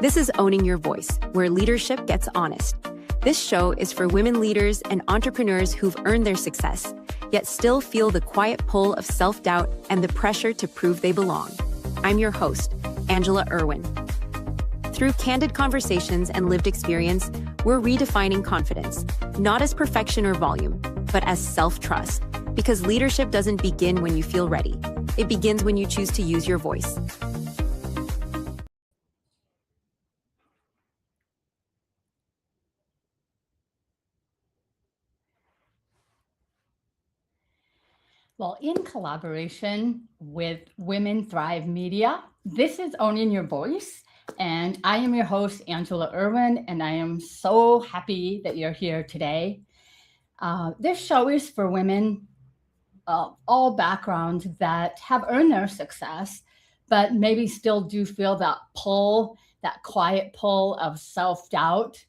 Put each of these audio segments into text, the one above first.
This is Owning Your Voice, where leadership gets honest. This show is for women leaders and entrepreneurs who've earned their success, yet still feel the quiet pull of self-doubt and the pressure to prove they belong. I'm your host, Angela Irwin. Through candid conversations and lived experience, we're redefining confidence, not as perfection or volume, but as self-trust. Because leadership doesn't begin when you feel ready. It begins when you choose to use your voice. Well, in collaboration with Women Thrive Media, this is Owning Your Voice, and I am your host, Angela Irwin, and I am so happy that you're here today. This show is for women of all backgrounds that have earned their success, but maybe still do feel that pull, that quiet pull of self-doubt.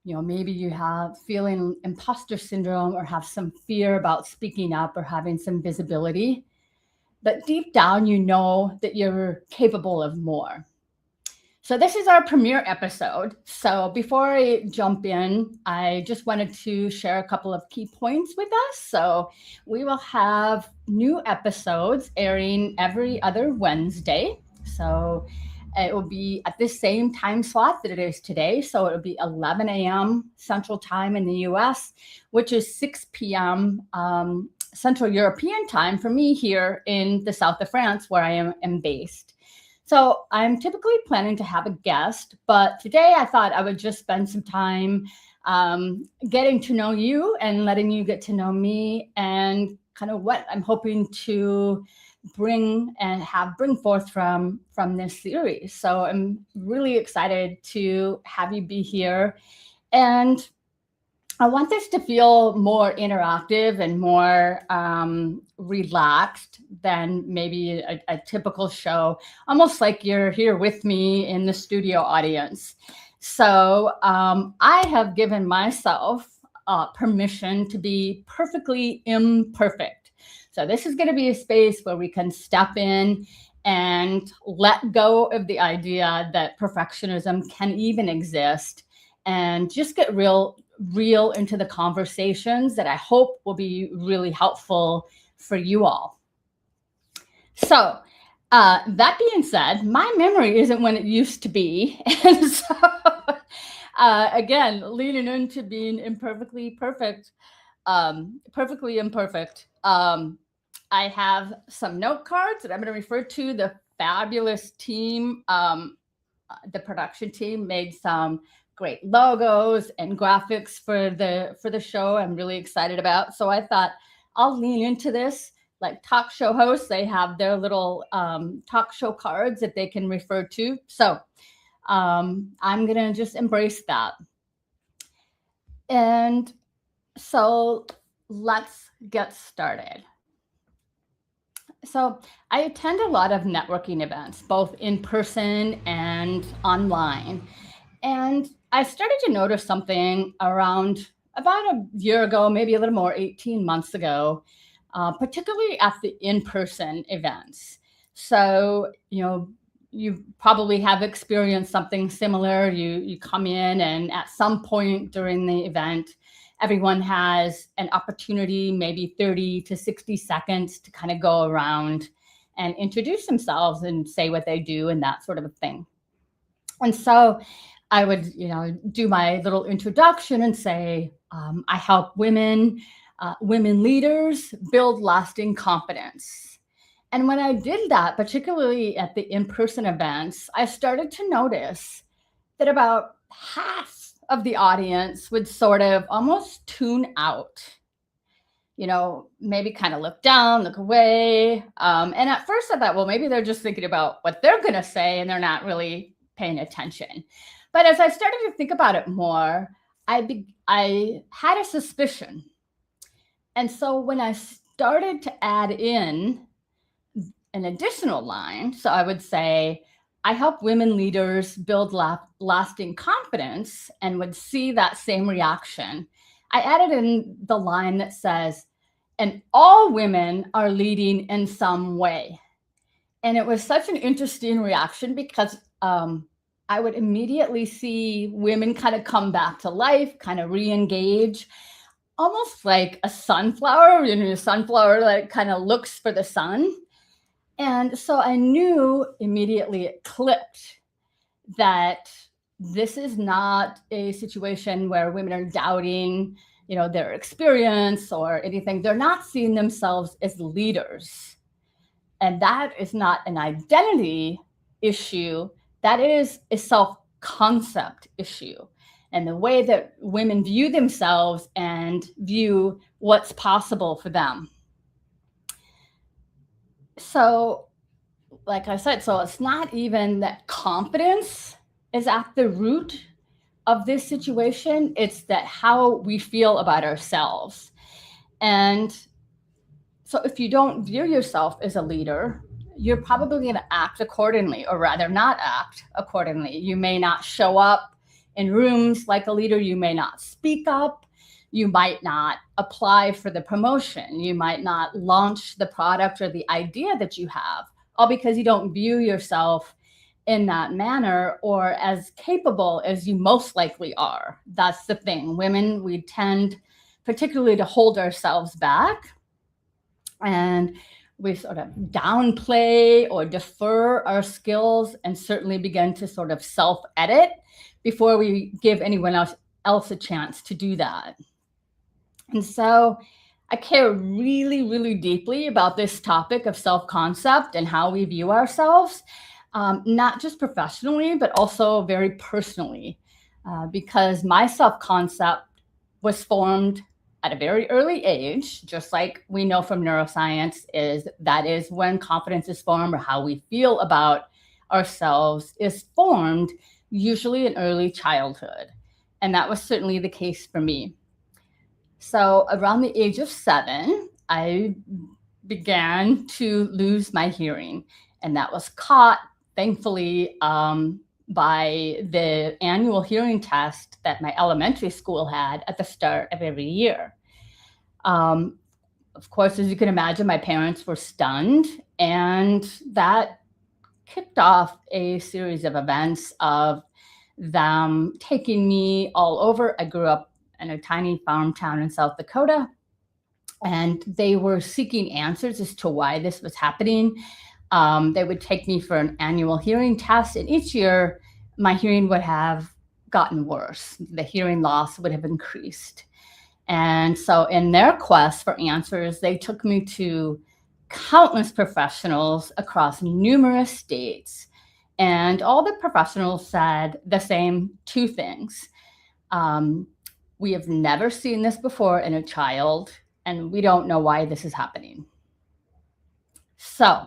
Maybe you have feeling imposter syndrome or have some fear about speaking up or having some visibility. But deep down, you know that you're capable of more. So this is our premiere episode. So before I jump in, I just wanted to share a couple of key points with us. So we will have new episodes airing every other Wednesday. So it will be at the same time slot that it is today. So it will be 11 a.m. Central Time in the US, which is 6 p.m. Central European Time for me here in the south of France, where I am based. So I'm typically planning to have a guest, but today I thought I would just spend some time getting to know you and letting you get to know me and kind of what I'm hoping to bring forth from this series. So I'm really excited to have you be here. And I want this to feel more interactive and more relaxed than maybe a typical show, almost like you're here with me in the studio audience. So I have given myself permission to be perfectly imperfect. So this is going to be a space where we can step in and let go of the idea that perfectionism can even exist and just get real into the conversations that I hope will be really helpful for you all. So that being said, my memory isn't what it used to be. And so again, leaning into being imperfectly perfect, perfectly imperfect. I have some note cards that I'm going to refer to. The fabulous team, the production team made some great logos and graphics for the show. I'm really excited about. So I thought I'll lean into this. Like talk show hosts, they have their little talk show cards that they can refer to. So I'm going to just embrace that. And so let's get started. So I attend a lot of networking events, both in person and online. And I started to notice something around about a year ago, maybe a little more, 18 months ago, particularly at the in-person events. So, you probably have experienced something similar. You come in and at some point during the event, everyone has an opportunity, maybe 30 to 60 seconds to kind of go around and introduce themselves and say what they do and that sort of a thing. And so I would, do my little introduction and say, I help women leaders build lasting confidence. And when I did that, particularly at the in-person events, I started to notice that about half of the audience would sort of almost tune out, maybe kind of look down, look away. And at first I thought, well, maybe they're just thinking about what they're going to say and they're not really paying attention. But as I started to think about it more, I had a suspicion. And so when I started to add in an additional line, so I would say, I help women leaders build lasting confidence, and would see that same reaction. I added in the line that says, and all women are leading in some way. And it was such an interesting reaction because I would immediately see women kind of come back to life, kind of re-engage, almost like a sunflower. A sunflower like kind of looks for the sun. And so I knew immediately, it clicked, that this is not a situation where women are doubting, their experience or anything. They're not seeing themselves as leaders. And that is not an identity issue. That is a self-concept issue. And the way that women view themselves and view what's possible for them. So, like I said, so it's not even that confidence is at the root of this situation. It's that how we feel about ourselves. And so if you don't view yourself as a leader, you're probably going to act accordingly, or rather not act accordingly. You may not show up in rooms like a leader. You may not speak up. You might not apply for the promotion. You might not launch the product or the idea that you have, all because you don't view yourself in that manner or as capable as you most likely are. That's the thing. Women, we tend particularly to hold ourselves back, and we sort of downplay or defer our skills, and certainly begin to sort of self-edit before we give anyone else a chance to do that. And so I care really, really deeply about this topic of self-concept and how we view ourselves, not just professionally, but also very personally, because my self-concept was formed at a very early age, just like we know from neuroscience, that is when confidence is formed, or how we feel about ourselves is formed, usually in early childhood. And that was certainly the case for me. So around the age of 7, I began to lose my hearing, and that was caught, thankfully, by the annual hearing test that my elementary school had at the start of every year. Of course, as you can imagine, my parents were stunned, and that kicked off a series of events of them taking me all over. I grew up in a tiny farm town in South Dakota, and they were seeking answers as to why this was happening. They would take me for an annual hearing test, and each year my hearing would have gotten worse. The hearing loss would have increased. And so in their quest for answers, they took me to countless professionals across numerous states. And all the professionals said the same two things. We have never seen this before in a child, and we don't know why this is happening. So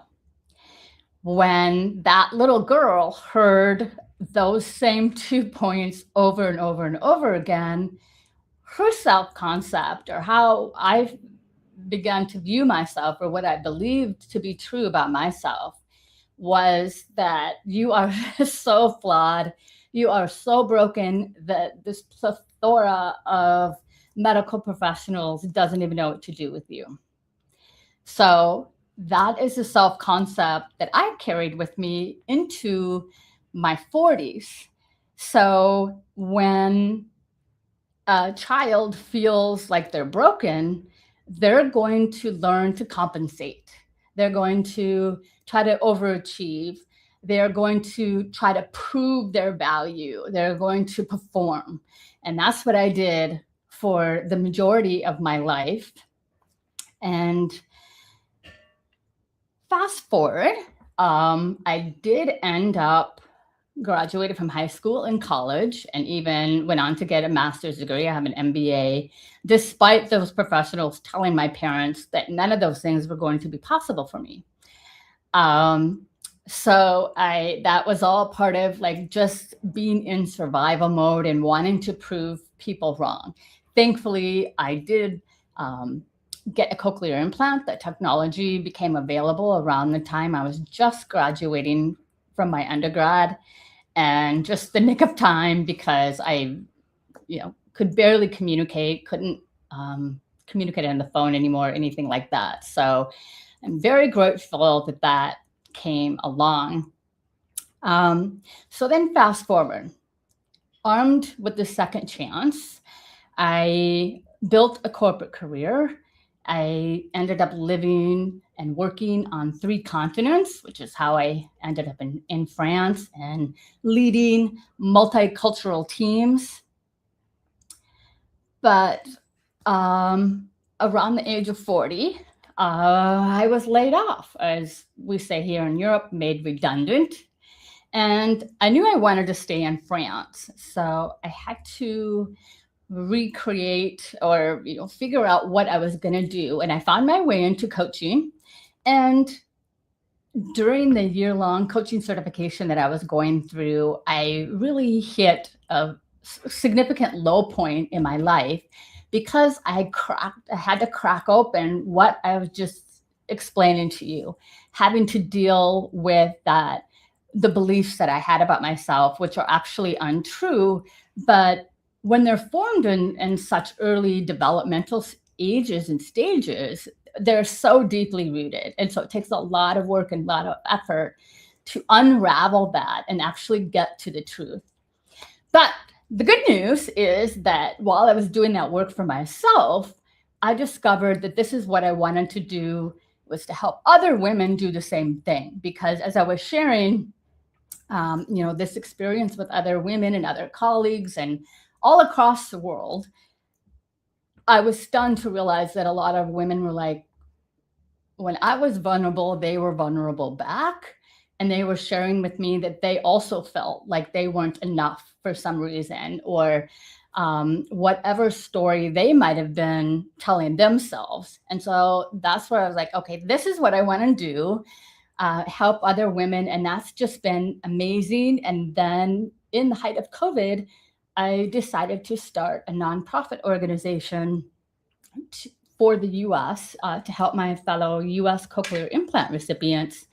when that little girl heard those same 2 points over and over and over again, her self-concept, or how I began to view myself, or what I believed to be true about myself, was that you are so flawed, you are so broken, that this plethora of medical professionals doesn't even know what to do with you. So that is a self-concept that I carried with me into my 40s. So when a child feels like they're broken, they're going to learn to compensate. They're going to try to overachieve. They're going to try to prove their value. They're going to perform. And that's what I did for the majority of my life. And fast forward, I did end up graduated from high school and college, and even went on to get a master's degree. I have an MBA, despite those professionals telling my parents that none of those things were going to be possible for me. So that was all part of like just being in survival mode and wanting to prove people wrong. Thankfully, I did get a cochlear implant. That technology became available around the time I was just graduating from my undergrad, and just the nick of time, because I, could barely communicate, couldn't communicate on the phone anymore, anything like that. So I'm very grateful that that came along. So then fast forward, armed with the second chance, I built a corporate career. I ended up living and working on 3 continents, which is how I ended up in France and leading multicultural teams. But around the age of 40, I was laid off, as we say here in Europe, made redundant. And I knew I wanted to stay in France. So I had to recreate or figure out what I was going to do. And I found my way into coaching. And during the year-long coaching certification that I was going through, I really hit a significant low point in my life because I had to crack open what I was just explaining to you, having to deal with the beliefs that I had about myself, which are actually untrue, but when they're formed in such early developmental ages and stages, they're so deeply rooted. And so it takes a lot of work and a lot of effort to unravel that and actually get to the truth. But the good news is that while I was doing that work for myself, I discovered that this is what I wanted to do, was to help other women do the same thing. Because as I was sharing, this experience with other women and other colleagues and all across the world, I was stunned to realize that a lot of women were like, when I was vulnerable, they were vulnerable back. And they were sharing with me that they also felt like they weren't enough for some reason, or whatever story they might have been telling themselves. And so that's where I was like, okay, this is what I want to do, help other women. And that's just been amazing. And then in the height of COVID, I decided to start a nonprofit organization for the US to help my fellow US cochlear implant recipients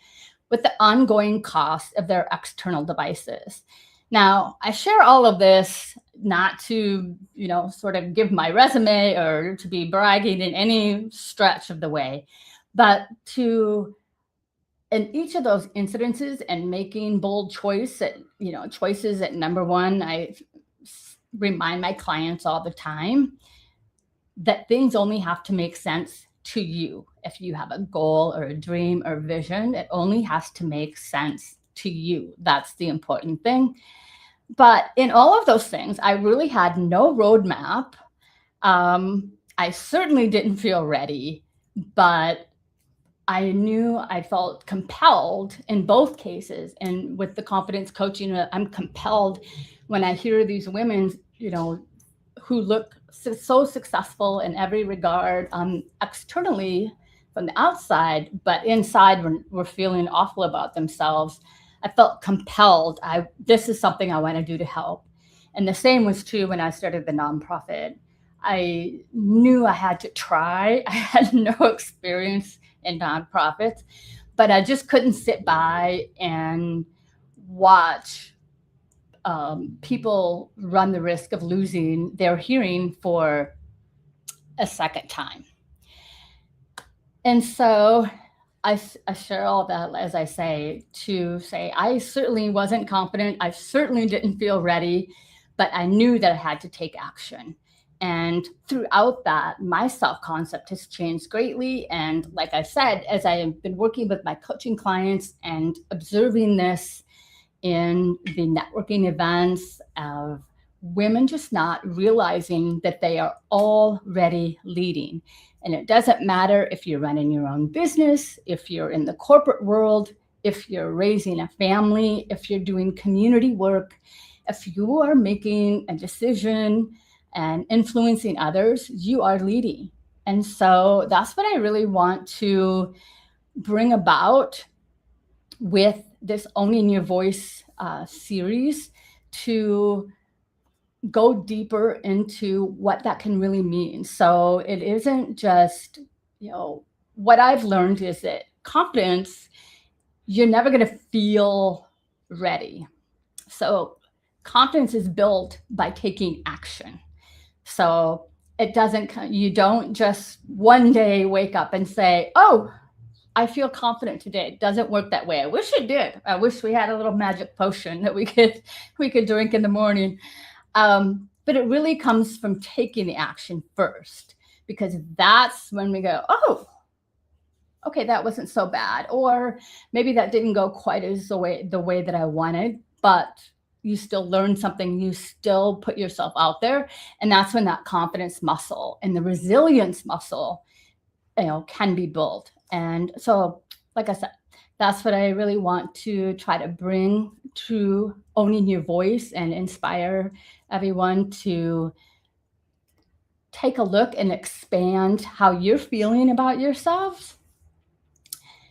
with the ongoing cost of their external devices. Now, I share all of this not to, sort of give my resume or to be bragging in any stretch of the way, but to, in each of those incidences and making bold choices at number one, I remind my clients all the time that things only have to make sense to you. If you have a goal or a dream or vision, it only has to make sense to you. That's the important thing. But in all of those things, I really had no roadmap. I certainly didn't feel ready, but I knew I felt compelled in both cases. And with the confidence coaching, I'm compelled when I hear these women, who look so successful in every regard, externally from the outside, but inside we're feeling awful about themselves. I felt compelled. This is something I want to do to help. And the same was true when I started the nonprofit. I knew I had to try. I had no experience in nonprofits, but I just couldn't sit by and watch people run the risk of losing their hearing for a second time. And so I share all that, as I say, to say I certainly wasn't confident. I certainly didn't feel ready, but I knew that I had to take action. And throughout that, my self-concept has changed greatly. And like I said, as I have been working with my coaching clients and observing this in the networking events of women just not realizing that they are already leading. And it doesn't matter if you're running your own business, if you're in the corporate world, if you're raising a family, if you're doing community work, if you are making a decision and influencing others, you are leading. And so that's what I really want to bring about with this Owning Your Voice series, to go deeper into what that can really mean. So it isn't just, what I've learned is that confidence, you're never going to feel ready. So confidence is built by taking action. So you don't just one day wake up and say, oh, I feel confident today. It doesn't work that way. I wish it did. I wish we had a little magic potion that we could drink in the morning. But it really comes from taking the action first, because that's when we go, oh, okay, that wasn't so bad. Or maybe that didn't go quite as the way that I wanted, but you still learn something, you still put yourself out there. And that's when that confidence muscle and the resilience muscle, can be built. And so, like I said, that's what I really want to try to bring to owning your voice and inspire everyone to take a look and expand how you're feeling about yourselves.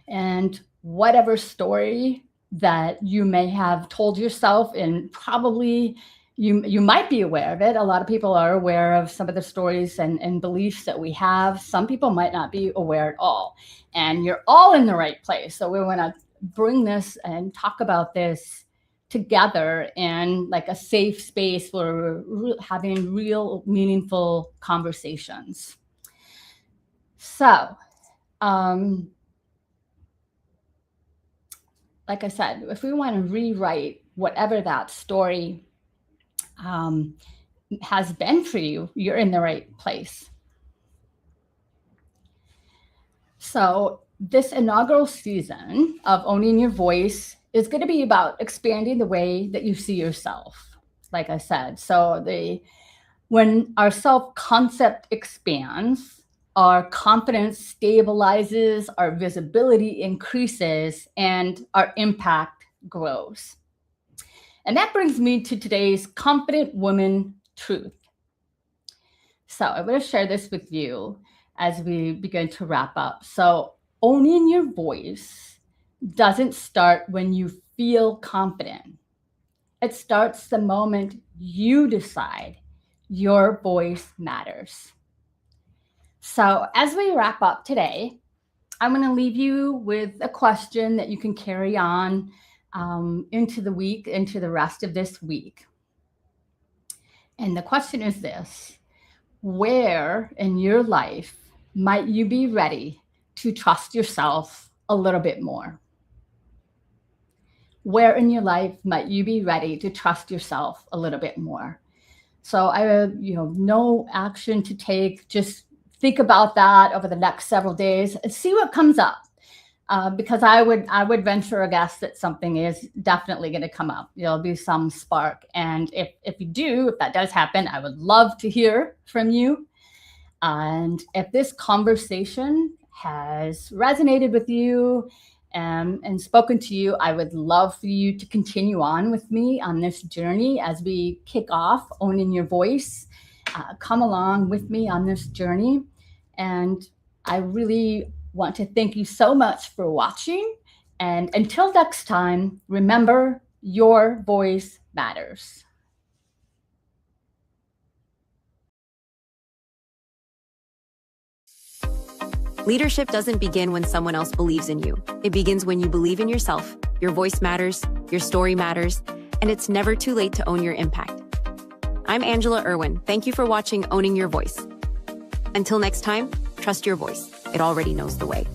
And whatever story that you may have told yourself, and probably you might be aware of it. A lot of people are aware of some of the stories and beliefs that we have. Some people might not be aware at all. And you're all in the right place. So we want to bring this and talk about this together in like a safe space where we're having real meaningful conversations. So, like I said, if we want to rewrite whatever that story has been for you, you're in the right place. So this inaugural season of Owning Your Voice is going to be about expanding the way that you see yourself, like I said. So when our self-concept expands, our confidence stabilizes, our visibility increases, and our impact grows. And that brings me to today's Confident Woman Truth. So I'm going to share this with you as we begin to wrap up. So owning your voice doesn't start when you feel confident. It starts the moment you decide your voice matters. So as we wrap up today, I'm going to leave you with a question that you can carry on into the week, into the rest of this week. And the question is this: where in your life might you be ready to trust yourself a little bit more? Where in your life might you be ready to trust yourself a little bit more? So I have, no action to take. Just think about that over the next several days and see what comes up. Because I would venture a guess that something is definitely going to come up. There'll be some spark. And if that does happen, I would love to hear from you. And if this conversation has resonated with you and spoken to you, I would love for you to continue on with me on this journey as we kick off Owning Your Voice. Come along with me on this journey. And I really want to thank you so much for watching. And until next time, remember, your voice matters. Leadership doesn't begin when someone else believes in you. It begins when you believe in yourself. Your voice matters, your story matters, and it's never too late to own your impact. I'm Angela Irwin. Thank you for watching Owning Your Voice. Until next time, trust your voice. It already knows the way.